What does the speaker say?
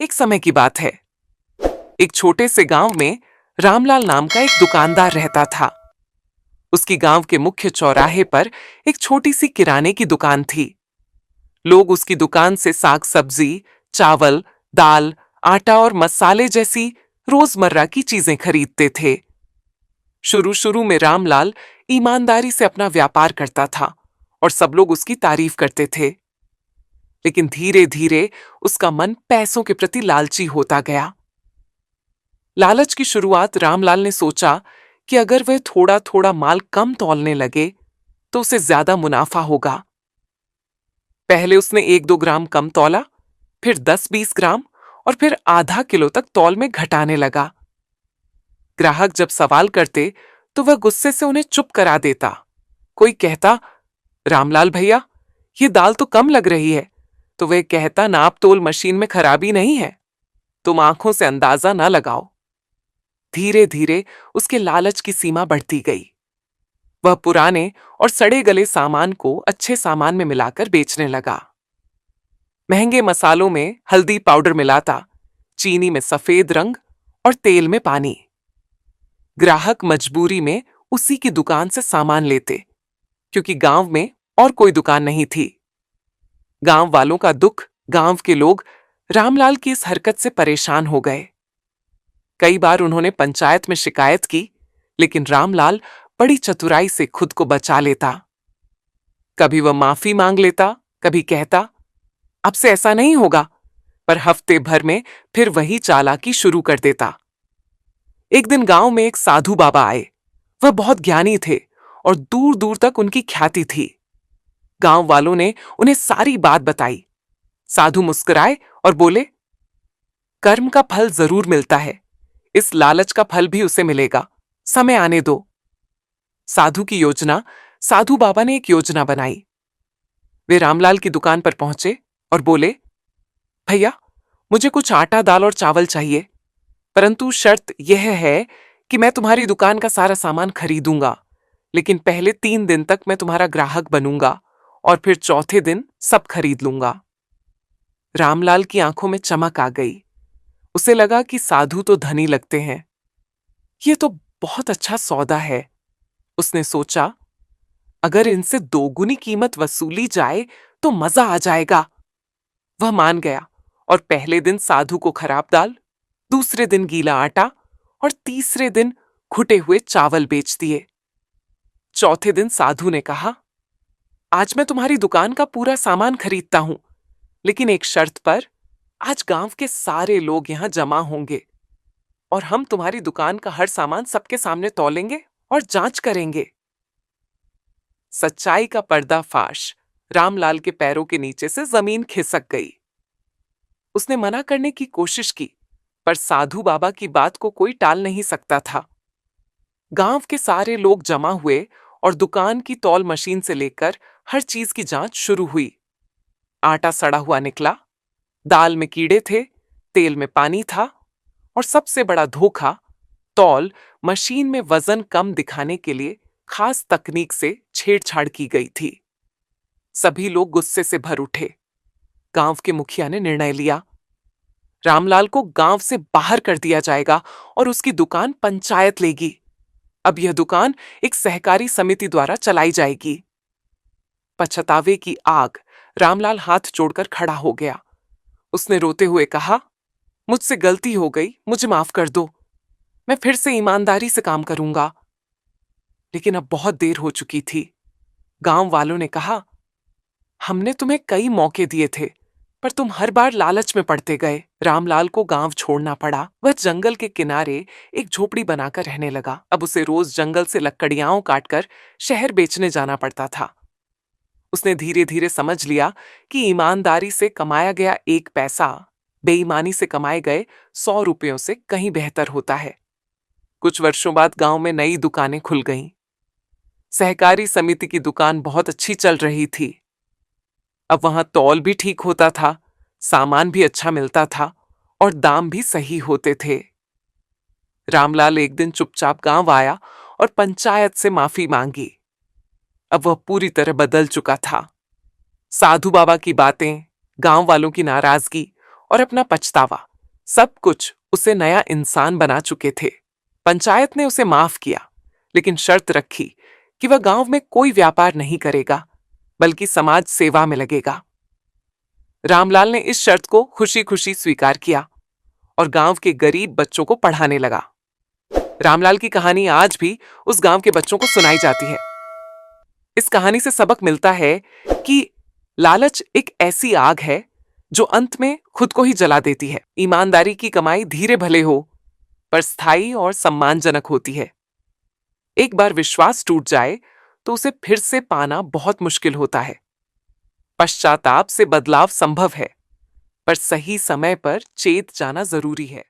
एक समय की बात है। एक छोटे से गांव में रामलाल नाम का एक दुकानदार रहता था। उसकी गांव के मुख्य चौराहे पर एक छोटी सी किराने की दुकान थी। लोग उसकी दुकान से साग सब्जी, चावल, दाल, आटा और मसाले जैसी रोजमर्रा की चीजें खरीदते थे। शुरू शुरू में रामलाल ईमानदारी से अपना व्यापार करता था और सब लोग उसकी तारीफ करते थे। लेकिन धीरे धीरे उसका मन पैसों के प्रति लालची होता गया। लालच की शुरुआत रामलाल ने सोचा कि अगर वह थोड़ा थोड़ा माल कम तौलने लगे तो उसे ज्यादा मुनाफा होगा। पहले उसने 1-2 ग्राम कम तौला, फिर 10-20 ग्राम और फिर आधा किलो तक तौल में घटाने लगा। ग्राहक जब सवाल करते तो वह गुस्से से उन्हें चुप करा देता। कोई कहता, रामलाल भैया, ये दाल तो कम लग रही है, तो वह कहता, नाप तोल मशीन में खराबी नहीं है, तुम आंखों से अंदाजा ना लगाओ। धीरे धीरे उसके लालच की सीमा बढ़ती गई। वह पुराने और सड़े गले सामान को अच्छे सामान में मिलाकर बेचने लगा। महंगे मसालों में हल्दी पाउडर मिलाता, चीनी में सफेद रंग और तेल में पानी। ग्राहक मजबूरी में उसी की दुकान से सामान लेते, क्योंकि गांव में और कोई दुकान नहीं थी। गांव वालों का दुख, गांव के लोग रामलाल की इस हरकत से परेशान हो गए। कई बार उन्होंने पंचायत में शिकायत की, लेकिन रामलाल बड़ी चतुराई से खुद को बचा लेता। कभी वह माफी मांग लेता, कभी कहता, अब से ऐसा नहीं होगा, पर हफ्ते भर में फिर वही चालाकी शुरू कर देता। एक दिन गांव में एक साधु बाबा आए। वह बहुत ज्ञानी थे और दूर दूर तक उनकी ख्याति थी। गांव वालों ने उन्हें सारी बात बताई। साधु मुस्कुराए और बोले, कर्म का फल जरूर मिलता है, इस लालच का फल भी उसे मिलेगा, समय आने दो। साधु बाबा ने एक योजना बनाई। वे रामलाल की दुकान पर पहुंचे और बोले, भैया, मुझे कुछ आटा, दाल और चावल चाहिए, परंतु शर्त यह है कि मैं तुम्हारी दुकान का सारा सामान खरीदूंगा, लेकिन पहले 3 दिन तक मैं तुम्हारा ग्राहक बनूंगा और फिर चौथे दिन सब खरीद लूंगा। रामलाल की आंखों में चमक आ गई। उसे लगा कि साधु तो धनी लगते हैं, ये तो बहुत अच्छा सौदा है। उसने सोचा, अगर इनसे 2 गुनी कीमत वसूली जाए तो मजा आ जाएगा। वह मान गया और पहले दिन साधु को खराब दाल, दूसरे दिन गीला आटा और तीसरे दिन घुटे हुए चावल बेच दिए। चौथे दिन साधु ने कहा, आज मैं तुम्हारी दुकान का पूरा सामान खरीदता हूं, लेकिन एक शर्त पर। आज गांव के सारे लोग यहां जमा होंगे और हम तुम्हारी दुकान का हर सामान सबके सामने तौलेंगे और जांच करेंगे। सच्चाई का पर्दाफाश रामलाल के पैरों के नीचे से जमीन खिसक गई। उसने मना करने की कोशिश की, पर साधु बाबा की बात को कोई टाल नहीं सकता था। गांव के सारे लोग जमा हुए और दुकान की तौल मशीन से लेकर हर चीज की जांच शुरू हुई। आटा सड़ा हुआ निकला, दाल में कीड़े थे, तेल में पानी था और सबसे बड़ा धोखा, तौल मशीन में वजन कम दिखाने के लिए खास तकनीक से छेड़छाड़ की गई थी। सभी लोग गुस्से से भर उठे। गांव के मुखिया ने निर्णय लिया, रामलाल को गांव से बाहर कर दिया जाएगा और उसकी दुकान पंचायत लेगी। अब यह दुकान एक सहकारी समिति द्वारा चलाई जाएगी। पछतावे की आग रामलाल हाथ जोड़कर खड़ा हो गया। उसने रोते हुए कहा, मुझसे गलती हो गई, मुझे माफ कर दो, मैं फिर से ईमानदारी से काम करूंगा। लेकिन अब बहुत देर हो चुकी थी। गांव वालों ने कहा, हमने तुम्हें कई मौके दिए थे, पर तुम हर बार लालच में पड़ते गए। रामलाल को गांव छोड़ना पड़ा। वह जंगल के किनारे एक झोपड़ी बनाकर रहने लगा। अब उसे रोज जंगल से लकड़ियां काटकर शहर बेचने जाना पड़ता था। उसने धीरे धीरे समझ लिया कि ईमानदारी से कमाया गया 1 पैसा बेईमानी से कमाए गए 100 रुपयों से कहीं बेहतर होता है। कुछ वर्षों बाद गांव में नई दुकानें खुल गईं। सहकारी समिति की दुकान बहुत अच्छी चल रही थी। अब वहां तौल भी ठीक होता था, सामान भी अच्छा मिलता था और दाम भी सही होते थे। रामलाल एक दिन चुपचाप गांव आया और पंचायत से माफी मांगी। अब वह पूरी तरह बदल चुका था। साधु बाबा की बातें, गांव वालों की नाराजगी और अपना पछतावा सब कुछ उसे नया इंसान बना चुके थे। पंचायत ने उसे माफ किया, लेकिन शर्त रखी कि वह गांव में कोई व्यापार नहीं करेगा, बल्कि समाज सेवा में लगेगा। रामलाल ने इस शर्त को खुशी खुशी स्वीकार किया और गांव के गरीब बच्चों को पढ़ाने लगा। रामलाल की कहानी आज भी उस गांव के बच्चों को सुनाई जाती है। इस कहानी से सबक मिलता है कि लालच एक ऐसी आग है जो अंत में खुद को ही जला देती है। ईमानदारी की कमाई धीरे भले हो, पर स्थायी और सम्मानजनक होती है। एक बार विश्वास टूट जाए तो उसे फिर से पाना बहुत मुश्किल होता है। पश्चाताप से बदलाव संभव है, पर सही समय पर चेत जाना जरूरी है।